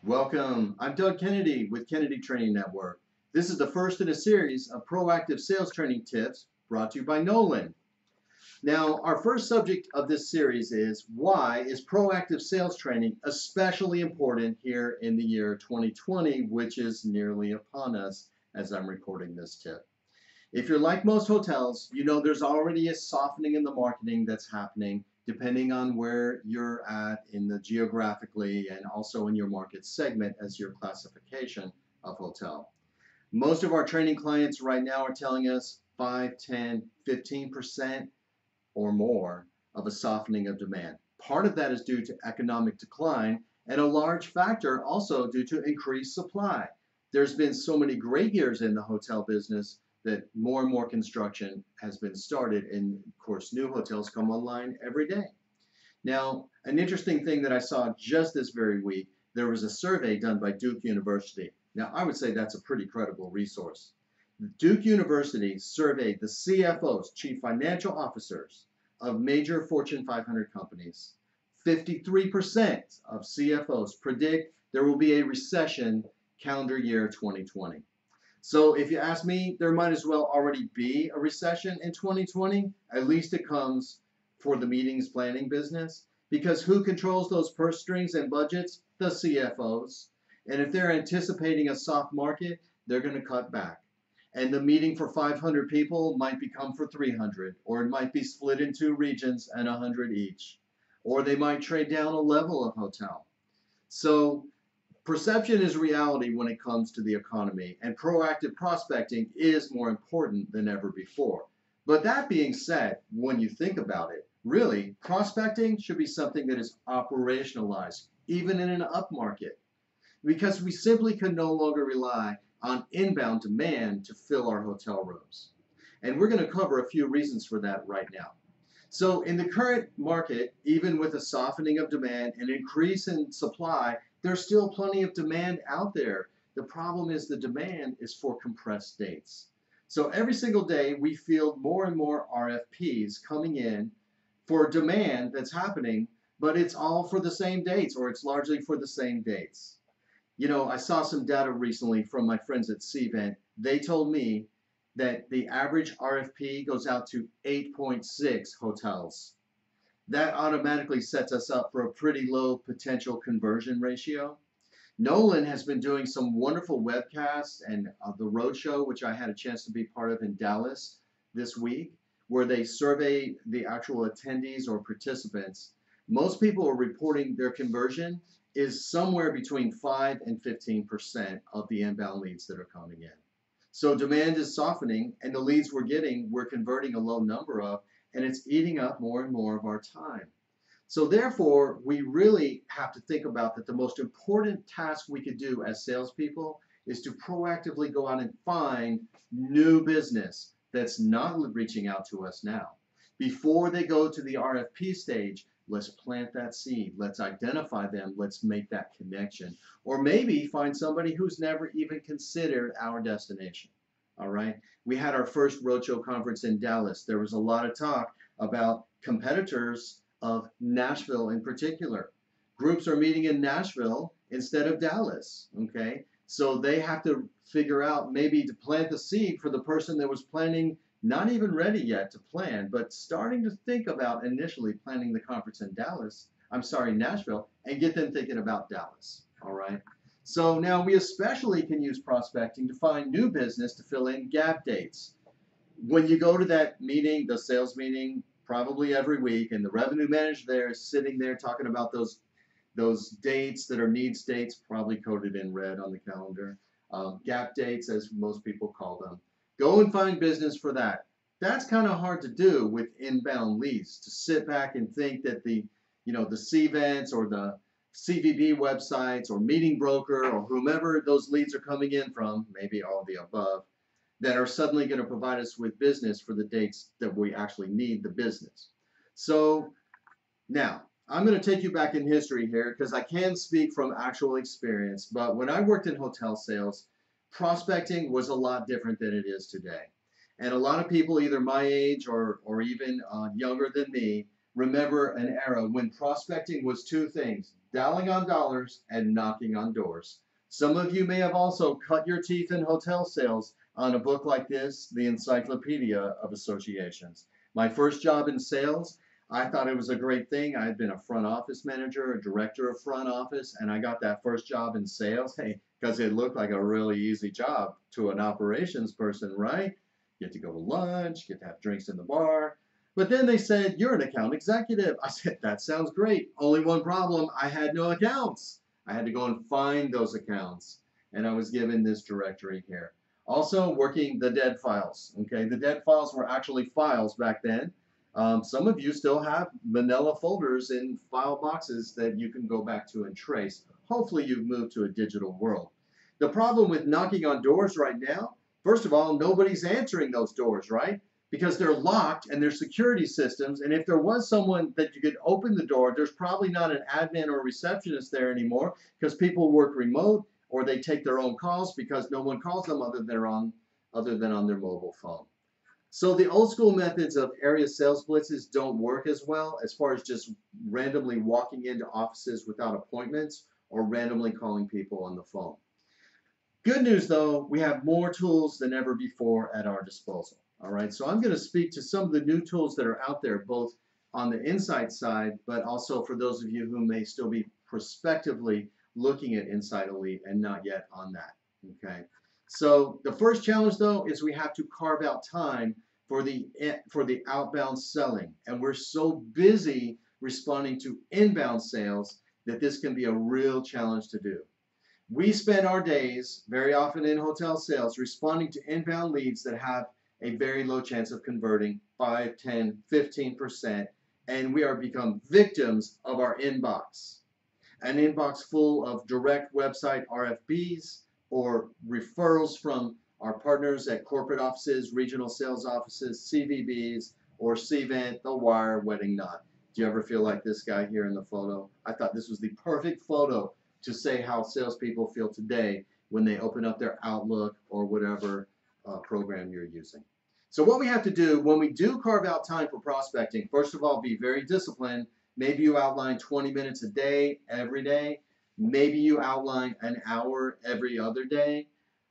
Welcome. I'm Doug Kennedy with Kennedy Training Network. This is the first in a series of proactive sales training tips brought to you by Knowland. Now, our first subject of this series is why is proactive sales training especially important here in the year 2020, which is nearly upon us as I'm recording this tip. If you're like most hotels, you know there's already a softening in the marketing that's happening depending on where you're at in the geographically and also in your market segment as your classification of hotel. Most of our training clients right now are telling us 5, 10, 15% or more of a softening of demand. Part of that is due to economic decline, and a large factor also due to increased supply. There's been so many great years in the hotel business that more and more construction has been started, and of course, new hotels come online every day. Now, an interesting thing that I saw just this very week, there was a survey done by Duke University. Now, I would say that's a pretty credible resource. Duke University surveyed the CFOs, chief financial officers, of major Fortune 500 companies. 53% of CFOs predict there will be a recession calendar year 2020. So if you ask me, there might as well already be a recession in 2020. At least it comes for the meetings planning business, because who controls those purse strings and budgets? The CFOs. And if they're anticipating a soft market, they're going to cut back. And the meeting for 500 people might become for 300, or it might be split in two regions and 100 each. Or they might trade down a level of hotel. So perception is reality when it comes to the economy, and proactive prospecting is more important than ever before. But that being said, when you think about it, really, prospecting should be something that is operationalized, even in an up market, because we simply can no longer rely on inbound demand to fill our hotel rooms. And we're going to cover a few reasons for that right now. So in the current market, even with a softening of demand and increase in supply, there's still plenty of demand out there. The problem is the demand is for compressed dates. So every single day we field more and more RFPs coming in for demand that's happening, but it's all for the same dates, or it's largely for the same dates. I saw some data recently from my friends at Cvent. They told me that the average RFP goes out to 8.6 hotels. That automatically sets us up for a pretty low potential conversion ratio. Knowland has been doing some wonderful webcasts and the roadshow, which I had a chance to be part of in Dallas this week, where they survey the actual attendees or participants. Most people are reporting their conversion is somewhere between 5 and 15% of the inbound leads that are coming in. So demand is softening, and the leads we're getting, we're converting a low number of, and it's eating up more and more of our time. So therefore, we really have to think about that the most important task we could do as salespeople is to proactively go out and find new business that's not reaching out to us now. Before they go to the RFP stage, let's plant that seed. Let's identify them. Let's make that connection. Or maybe find somebody who's never even considered our destination. All right. We had our first roadshow conference in Dallas. There was a lot of talk about competitors of Nashville in particular. Groups are meeting in Nashville instead of Dallas. Okay. So they have to figure out maybe to plant the seed for the person that was planning, not even ready yet to plan, but starting to think about initially planning the conference in Nashville, and get them thinking about Dallas. All right. So now we especially can use prospecting to find new business to fill in gap dates. When you go to that meeting, the sales meeting, probably every week, and the revenue manager there is sitting there talking about those dates that are needs dates, probably coded in red on the calendar, gap dates as most people call them. Go and find business for that. That's kind of hard to do with inbound leads, to sit back and think that the Cvents or the CVB websites or meeting broker or whomever those leads are coming in from, maybe all of the above, that are suddenly going to provide us with business for the dates that we actually need the business. So now I'm going to take you back in history here because I can speak from actual experience, but when I worked in hotel sales, prospecting was a lot different than it is today. And a lot of people, either my age or even younger than me, remember an era when prospecting was two things: dialing on dollars, and knocking on doors. Some of you may have also cut your teeth in hotel sales on a book like this, The Encyclopedia of Associations. My first job in sales, I thought it was a great thing. I had been a front office manager, a director of front office, and I got that first job in sales. Hey, because it looked like a really easy job to an operations person, right? You get to go to lunch, get to have drinks in the bar. But then they said, you're an account executive. I said, that sounds great. Only one problem, I had no accounts. I had to go and find those accounts. And I was given this directory here. Also working the dead files. Okay, the dead files were actually files back then. Some of you still have manila folders in file boxes that you can go back to and trace. Hopefully you've moved to a digital world. The problem with knocking on doors right now, first of all, nobody's answering those doors, right? Because they're locked and there's security systems. And if there was someone that you could open the door, there's probably not an admin or receptionist there anymore because people work remote or they take their own calls because no one calls them other than on their mobile phone. So the old school methods of area sales blitzes don't work as well as far as just randomly walking into offices without appointments or randomly calling people on the phone. Good news though, we have more tools than ever before at our disposal. All right, so I'm going to speak to some of the new tools that are out there, both on the Insight side, but also for those of you who may still be prospectively looking at Insight Elite and not yet on that. Okay, so the first challenge though is we have to carve out time for the outbound selling, and we're so busy responding to inbound sales that this can be a real challenge to do. We spend our days very often in hotel sales responding to inbound leads that have a very low chance of converting 5, 10, 15%, and we are become victims of our inbox. An inbox full of direct website RFPs or referrals from our partners at corporate offices, regional sales offices, CVBs, or Cvent, The Wire, Wedding Knot. Do you ever feel like this guy here in the photo? I thought this was the perfect photo to say how salespeople feel today when they open up their Outlook or whatever program you're using. So what we have to do when we do carve out time for prospecting, first of all, be very disciplined. Maybe you outline 20 minutes a day, every day. Maybe you outline an hour every other day.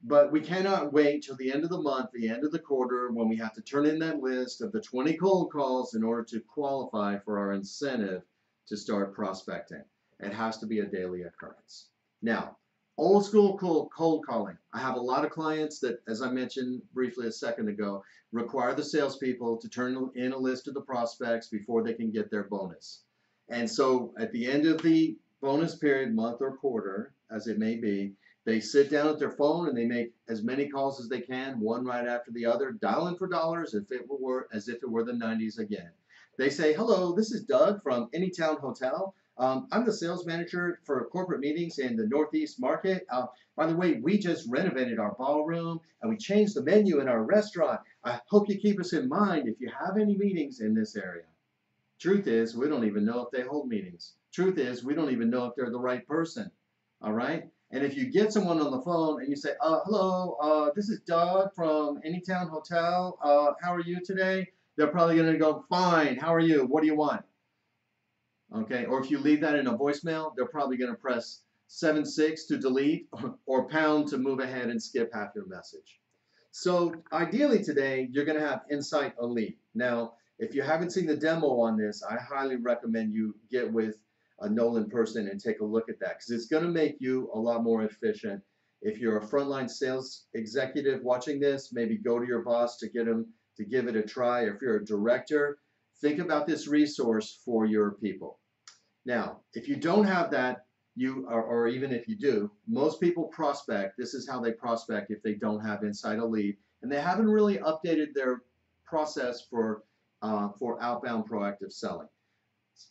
But we cannot wait till the end of the month, the end of the quarter, when we have to turn in that list of the 20 cold calls in order to qualify for our incentive to start prospecting. It has to be a daily occurrence. Now, old school cold calling. I have a lot of clients that, as I mentioned briefly a second ago, require the salespeople to turn in a list of the prospects before they can get their bonus. And so at the end of the bonus period, month or quarter, as it may be, they sit down at their phone and they make as many calls as they can, one right after the other, dialing for dollars as if it were the 90s again. They say, hello, this is Doug from Anytown Hotel. I'm the sales manager for corporate meetings in the Northeast market. By the way, we just renovated our ballroom and we changed the menu in our restaurant. I hope you keep us in mind if you have any meetings in this area. Truth is, we don't even know if they hold meetings. Truth is, we don't even know if they're the right person. All right? And if you get someone on the phone and you say, hello, this is Doug from Anytown Hotel. How are you today? They're probably going to go, fine. How are you? What do you want? Okay, or if you leave that in a voicemail, they're probably going to press 7-6 to delete or pound to move ahead and skip half your message. So ideally today, you're going to have Insight Elite. Now, if you haven't seen the demo on this, I highly recommend you get with a Knowland person and take a look at that because it's going to make you a lot more efficient. If you're a frontline sales executive watching this, maybe go to your boss to get him to give it a try. If you're a director, think about this resource for your people. Now, if you don't have that, or even if you do, most people prospect. This is how they prospect if they don't have Insight Elite, and they haven't really updated their process for outbound proactive selling.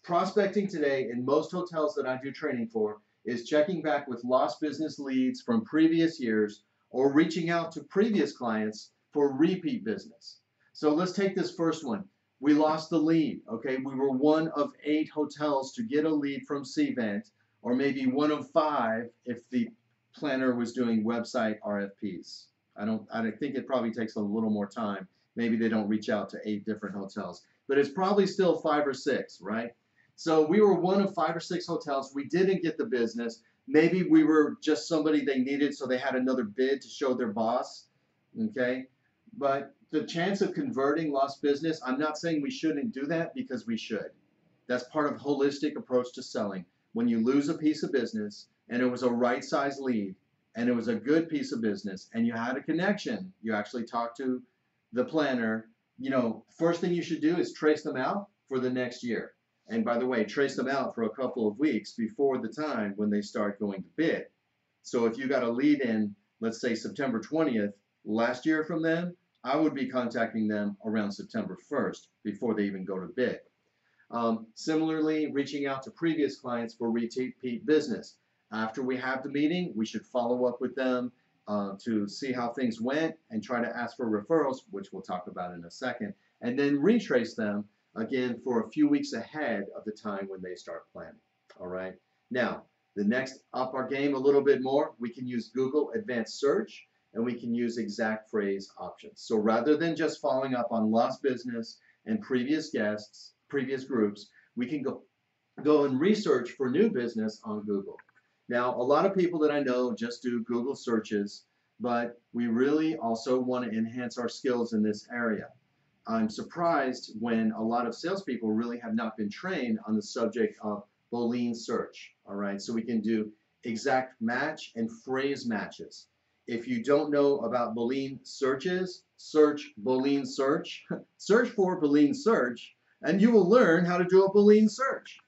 Prospecting today in most hotels that I do training for is checking back with lost business leads from previous years or reaching out to previous clients for repeat business. So let's take this first one. We lost the lead, okay? We were one of 8 hotels to get a lead from Cvent, or maybe one of 5 if the planner was doing website RFPs. I think it probably takes a little more time. Maybe they don't reach out to 8 different hotels, but it's probably still 5 or 6, right? So we were one of 5 or 6 hotels. We didn't get the business. Maybe we were just somebody they needed, so they had another bid to show their boss. Okay. But the chance of converting lost business, I'm not saying we shouldn't do that, because we should. That's part of holistic approach to selling. When you lose a piece of business and it was a right size lead and it was a good piece of business and you had a connection, you actually talked to the planner, first thing you should do is trace them out for the next year. And by the way, trace them out for a couple of weeks before the time when they start going to bid. So if you got a lead in, let's say September 20th last year from them, I would be contacting them around September 1st before they even go to bid. Similarly, reaching out to previous clients for repeat business. After we have the meeting, we should follow up with them to see how things went and try to ask for referrals, which we'll talk about in a second, and then retrace them again for a few weeks ahead of the time when they start planning. All right. Now, the next up our game a little bit more, we can use Google Advanced Search and we can use exact phrase options. So rather than just following up on lost business and previous guests, previous groups, we can go and research for new business on Google. Now, a lot of people that I know just do Google searches, but we really also want to enhance our skills in this area. I'm surprised when a lot of salespeople really have not been trained on the subject of Boolean search. All right, so we can do exact match and phrase matches. If you don't know about Boolean searches, search Boolean search, search for Boolean search, and you will learn how to do a Boolean search.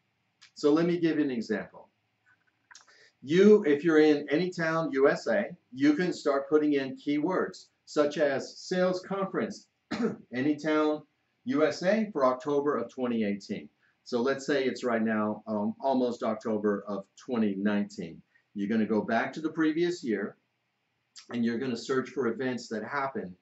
So let me give you an example. If you're in any town, USA, you can start putting in keywords such as sales conference, any town, USA for October of 2018. So let's say it's right now almost October of 2019. You're going to go back to the previous year and you're going to search for events that happen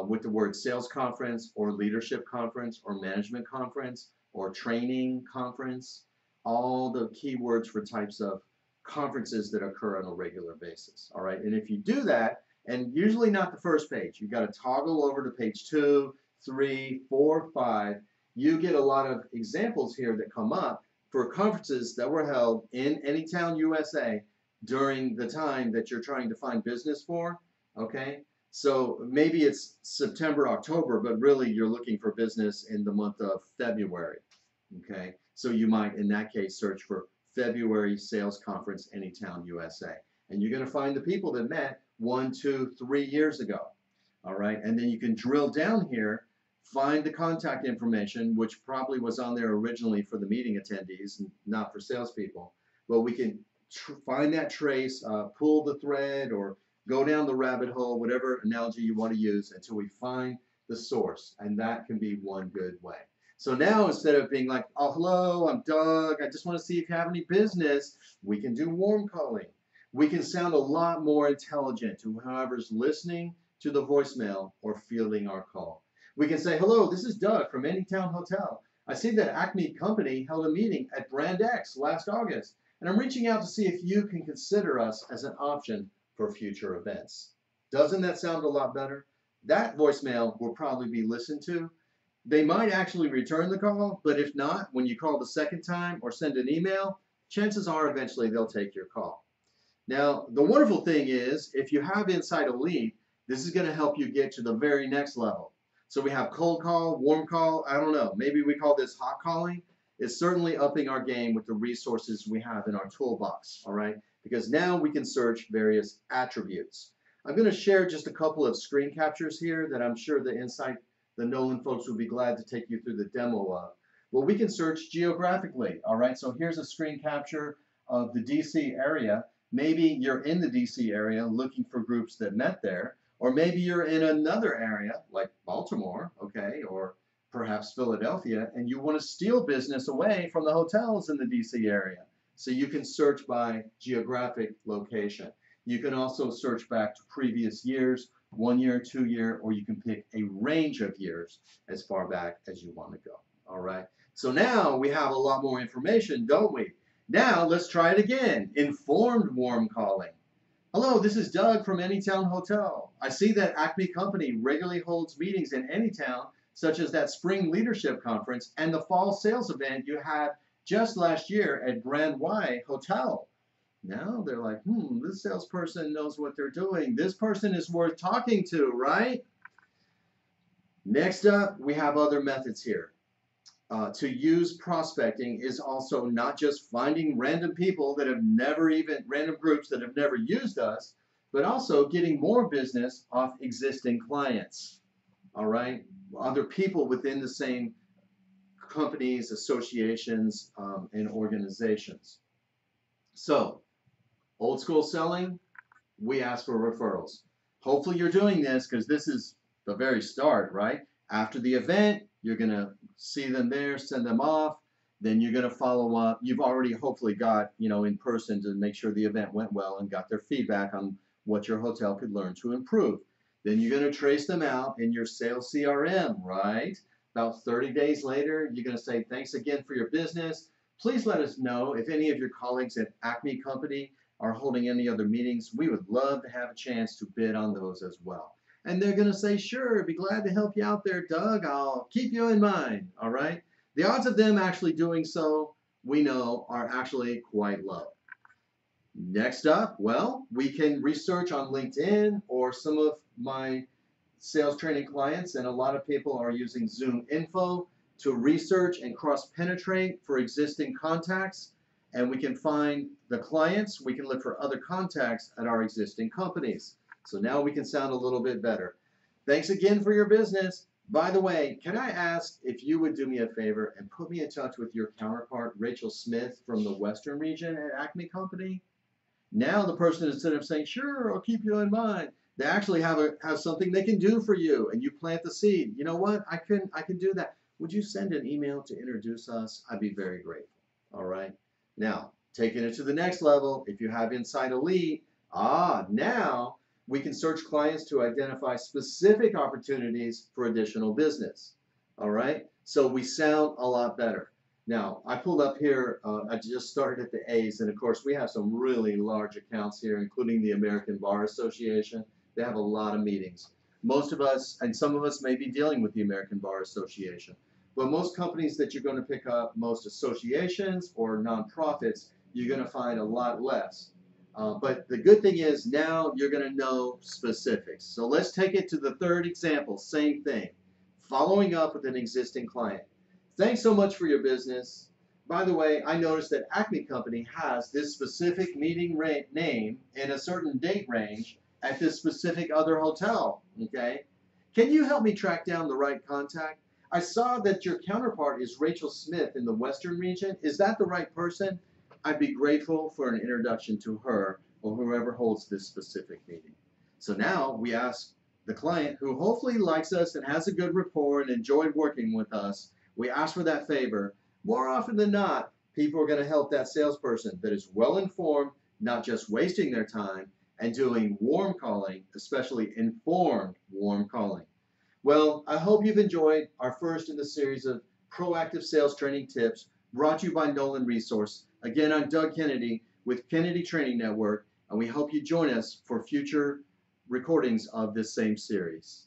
with the word sales conference or leadership conference or management conference or training conference, all the keywords for types of conferences that occur on a regular basis. All right, and if you do that, and usually not the first page, you've got to toggle over to page 2, 3, 4, 5. You get a lot of examples here that come up for conferences that were held in any town, USA during the time that you're trying to find business for. Okay, so maybe it's September, October, but really you're looking for business in the month of February. Okay, so you might in that case search for February sales conference, Anytown, USA. And you're going to find the people that met 1, 2, 3 years ago. All right, and then you can drill down here, find the contact information, which probably was on there originally for the meeting attendees, not for salespeople. But we can find that trace, pull the thread, or go down the rabbit hole, whatever analogy you want to use, until we find the source. And that can be one good way. So now instead of being like, oh, hello, I'm Doug, I just want to see if you have any business, we can do warm calling. We can sound a lot more intelligent to whoever's listening to the voicemail or fielding our call. We can say, hello, this is Doug from Anytown Hotel. I see that Acme Company held a meeting at Brand X last August, and I'm reaching out to see if you can consider us as an option for future events. Doesn't that sound a lot better? That voicemail will probably be listened to. They might actually return the call, but if not, when you call the second time or send an email, chances are eventually they'll take your call. Now, the wonderful thing is, if you have inside a lead, this is going to help you get to the very next level. So we have cold call, warm call, I don't know, maybe we call this hot calling. It's certainly upping our game with the resources we have in our toolbox, all right? Because now we can search various attributes. I'm going to share just a couple of screen captures here that I'm sure the Knowland folks will be glad to take you through the demo of. Well, we can search geographically, all right? So here's a screen capture of the DC area. Maybe you're in the DC area looking for groups that met there, or maybe you're in another area like Baltimore, okay, or perhaps Philadelphia, and you want to steal business away from the hotels in the DC area. So you can search by geographic location. You can also search back to previous years, 1 year, 2 year, or you can pick a range of years as far back as you want to go. All right. So now we have a lot more information, don't we? Now let's try it again. Informed warm calling. Hello, this is Doug from Anytown Hotel. I see that Acme Company regularly holds meetings in Anytown, such as that spring leadership conference and the fall sales event you had just last year at Grand Y Hotel. Now they're like, this salesperson knows what they're doing. This person is worth talking to, right? Next up, we have other methods here. To use prospecting is also not just finding random people that have never even, random groups that have never used us, but also getting more business off existing clients, all right? Other people within the same companies, associations, and organizations. So, old school selling, we ask for referrals. Hopefully you're doing this because this is the very start, right? After the event, you're going to see them there, send them off. Then you're going to follow up. You've already hopefully got, in person to make sure the event went well and got their feedback on what your hotel could learn to improve. Then you're going to trace them out in your sales CRM, right? About 30 days later, you're going to say, thanks again for your business. Please let us know if any of your colleagues at Acme Company are holding any other meetings. We would love to have a chance to bid on those as well. And they're going to say, sure, be glad to help you out there, Doug. I'll keep you in mind, all right? The odds of them actually doing so, we know, are actually quite low. Next up, well, we can research on LinkedIn, or some of my sales training clients, and a lot of people are using Zoom Info to research and cross-penetrate for existing contacts. And we can find the clients, we can look for other contacts at our existing companies. So now we can sound a little bit better. Thanks again for your business. By the way, can I ask if you would do me a favor and put me in touch with your counterpart, Rachel Smith, from the Western region at Acme Company? Now the person, instead of saying, sure, I'll keep you in mind, they actually have something they can do for you, and you plant the seed. You know what? I can do that. Would you send an email to introduce us? I'd be very grateful. All right. Now, taking it to the next level, if you have Inside Elite, now we can search clients to identify specific opportunities for additional business. All right, so we sound a lot better. Now, I pulled up here, I just started at the A's, and of course we have some really large accounts here, including the American Bar Association. They have a lot of meetings. Most of us, and some of us may be dealing with the American Bar Association, but most companies that you're going to pick up, most associations or nonprofits, you're going to find a lot less. But the good thing is now you're going to know specifics. So let's take it to the third example, same thing. Following up with an existing client. Thanks so much for your business. By the way, I noticed that Acme Company has this specific meeting name and a certain date range at this specific other hotel, okay? Can you help me track down the right contact? I saw that your counterpart is Rachel Smith in the Western region. Is that the right person? I'd be grateful for an introduction to her or whoever holds this specific meeting. So now we ask the client, who hopefully likes us and has a good rapport and enjoyed working with us, we ask for that favor. More often than not, people are going to help that salesperson that is well informed, not just wasting their time, and doing warm calling, especially informed warm calling. Well, I hope you've enjoyed our first in the series of proactive sales training tips brought to you by Knowland Resource. Again, I'm Doug Kennedy with Kennedy Training Network, and we hope you join us for future recordings of this same series.